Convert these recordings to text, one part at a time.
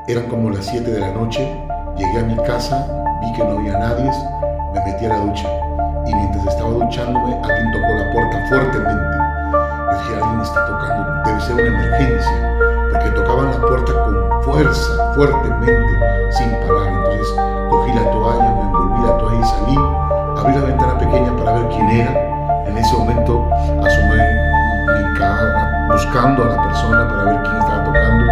Eran como las 7 de la noche, llegué a mi casa, vi que no había nadie, me metí a la ducha y mientras estaba duchándome alguien tocó la puerta fuertemente. Yo dije, alguien está tocando, debe ser una emergencia, porque tocaban la puerta con fuerza, fuertemente, sin parar. Entonces cogí la toalla, me envolví la toalla y salí, abrí la ventana pequeña para ver quién era. En ese momento asomé mi cara buscando a la persona para ver quién estaba tocando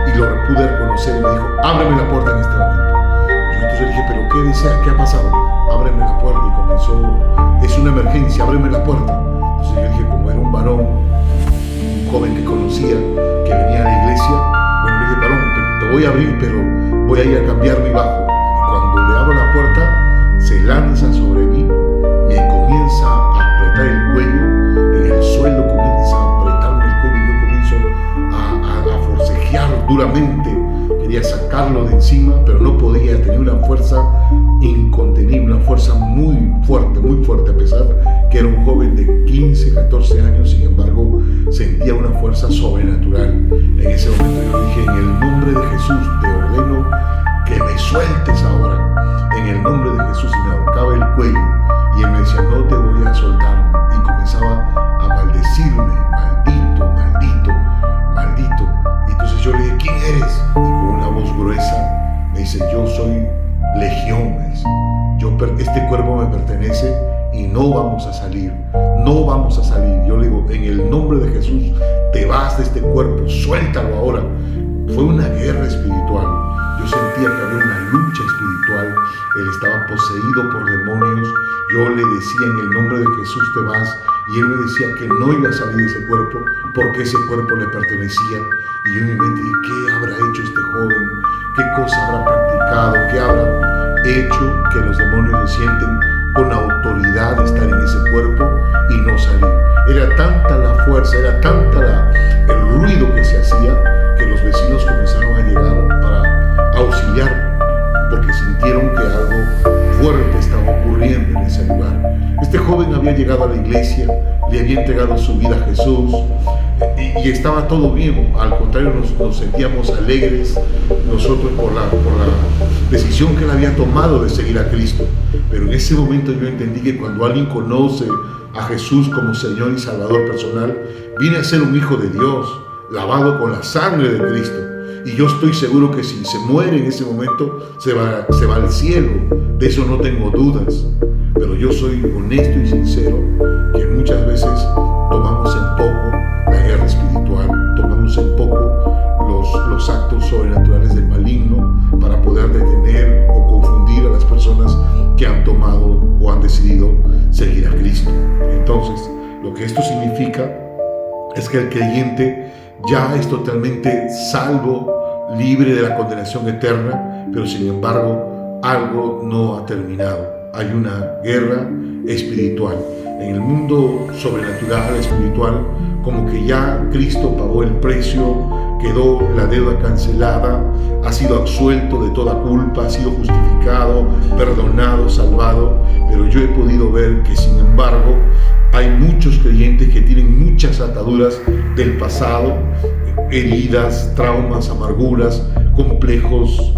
y lo pude reconocer y me dijo, ábreme la puerta en este momento. Yo entonces le dije, ¿pero qué deseas? ¿Qué ha pasado? Ábreme la puerta. Y comenzó, es una emergencia, ábreme la puerta. Entonces yo dije, como era un varón, un joven que conocía, que venía a la iglesia, bueno, le dije, varón, te voy a abrir, pero voy a ir a cambiar mi bajo. Y cuando le abro la puerta, se lanza sobre mí, me comienza a apretar el cuello, en el suelo comienza a apretarme el cuello y yo comienzo a forcejear duramente. Quería sacarlo de encima, pero no podía, tenía una fuerza incontenible, una fuerza muy fuerte, a pesar que era un joven de 15, 14 años, sin embargo, sentía una fuerza sobrenatural. En ese momento yo le dije, en el nombre de Jesús te ordeno que me sueltes ahora, en el nombre de Jesús, y me ahorcaba el cuello, y él me decía, no te voy a soltar, y comenzaba a maldecirme, maldito, maldito, maldito. Y entonces yo le dije, ¿quién eres? Y con una voz gruesa me dice, yo soy Legión, me dice. Este cuerpo me pertenece y no vamos a salir, no vamos a salir. Yo le digo, en el nombre de Jesús, te vas de este cuerpo, suéltalo ahora. Fue una guerra espiritual. Yo sentía que había una lucha espiritual. Él estaba poseído por demonios. Yo le decía, en el nombre de Jesús te vas, y él me decía que no iba a salir de ese cuerpo porque ese cuerpo le pertenecía. Y yo en mi mente dije, ¿qué habrá hecho este joven? ¿Qué cosa habrá practicado? ¿Qué habrá hecho que los demonios se sienten con autoridad de estar en ese cuerpo y no salir? Era tanta la fuerza, era tanta el ruido que se hacía, que los vecinos comenzaron a llegar para auxiliar, porque sintieron que algo fuerte estaba ocurriendo en ese lugar. Este joven había llegado a la iglesia, le había entregado su vida a Jesús, y estaba todo bien. Al contrario, nos sentíamos alegres nosotros por la decisión que él había tomado de seguir a Cristo. Pero en ese momento yo entendí que cuando alguien conoce a Jesús como Señor y Salvador personal, viene a ser un hijo de Dios, lavado con la sangre de Cristo. Y yo estoy seguro que si se muere en ese momento, se va al cielo. De eso no tengo dudas. Pero yo soy honesto y sincero, que muchas veces tomamos en poco la guerra espiritual, tomamos en poco los actos sobrenaturales del maligno para poder detener o confundir a las personas que han tomado o han decidido seguir a Cristo. Entonces, lo que esto significa es que el creyente ya es totalmente salvo, libre de la condenación eterna, pero sin embargo algo no ha terminado. Hay una guerra espiritual. En el mundo sobrenatural, espiritual, como que ya Cristo pagó el precio, quedó la deuda cancelada, ha sido absuelto de toda culpa, ha sido justificado, perdonado, salvado. Pero yo he podido ver que, sin embargo, hay muchos creyentes que tienen muchas ataduras del pasado, heridas, traumas, amarguras, complejos,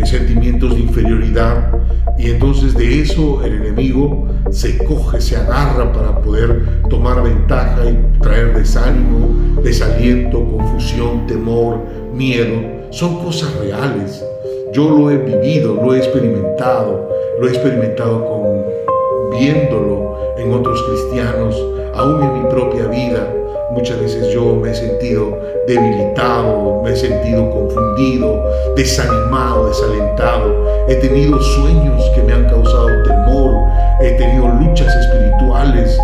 sentimientos de inferioridad. Y entonces de eso el enemigo se coge, se agarra para poder tomar ventaja y traer desánimo, desaliento, confusión, temor, miedo. Son cosas reales. Yo lo he vivido, lo he experimentado viéndolo en otros cristianos, aún en mi propia vida. Muchas veces yo me he sentido debilitado, me he sentido confundido, desanimado, desalentado. He tenido sueños que me han causado temor, he tenido luchas espirituales,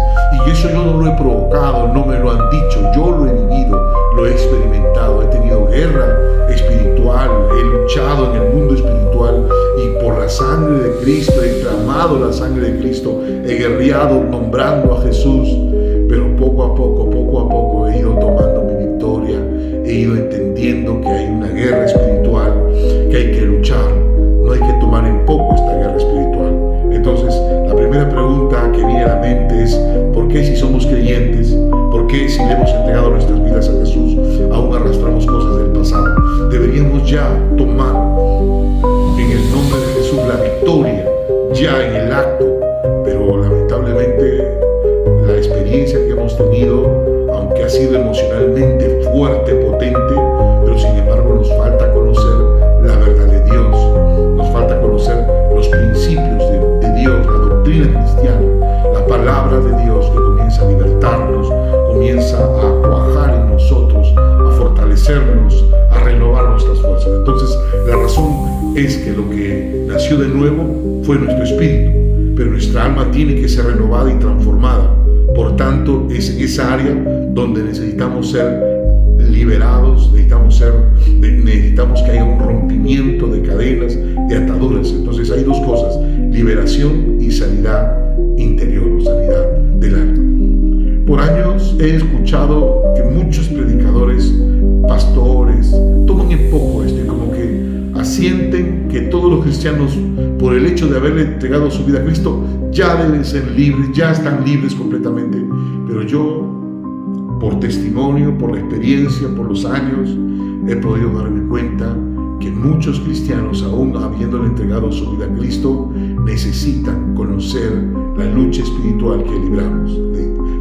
y eso yo no lo he provocado, no me lo han dicho, yo lo he vivido, lo he experimentado. He tenido guerra espiritual, he luchado en el mundo espiritual, y por la sangre de Cristo he derramado la sangre de Cristo, he guerreado nombrando a Jesús. Pero poco a poco he ido tomando mi victoria, he ido entendiendo que hay una guerra espiritual, que hay que luchar, no hay que tomar en poco esta guerra espiritual. Entonces, la primera pregunta que viene a la mente es, ¿por qué si somos creyentes, por qué si le hemos entregado nuestras vidas a Jesús, aún arrastramos cosas del pasado? Deberíamos ya tomar ya en el acto, pero lamentablemente la experiencia que hemos tenido, aunque ha sido emocionalmente fuerte, potente, pero sin embargo nos falta conocer la verdad de Dios, nos falta conocer los principios de Dios, la doctrina cristiana, la palabra de Dios que comienza a libertarnos, comienza a cuajar en nosotros, a fortalecernos, a renovar nuestras fuerzas. Entonces la razón es que lo que nació de nuevo fue nuestro espíritu, pero nuestra alma tiene que ser renovada y transformada. Por tanto, es en esa área donde necesitamos ser liberados, necesitamos que haya un rompimiento de cadenas, de ataduras. Entonces hay dos cosas: liberación y sanidad interior o sanidad del alma. Por años he escuchado que muchos predicadores, pastores, toman en poco esto y como que asienten que todos los cristianos, por el hecho de haberle entregado su vida a Cristo, ya deben ser libres, ya están libres completamente. Pero yo, por testimonio, por la experiencia, por los años, he podido darme cuenta que muchos cristianos, aún habiéndole entregado su vida a Cristo, necesitan conocer la lucha espiritual que libramos.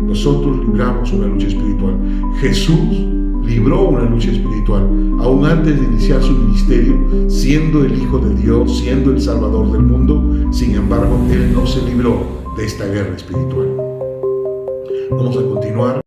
Nosotros libramos una lucha espiritual. Jesús libró una lucha espiritual, aún antes de iniciar su ministerio, siendo el Hijo de Dios, siendo el Salvador del mundo. Sin embargo, Él no se libró de esta guerra espiritual. Vamos a continuar.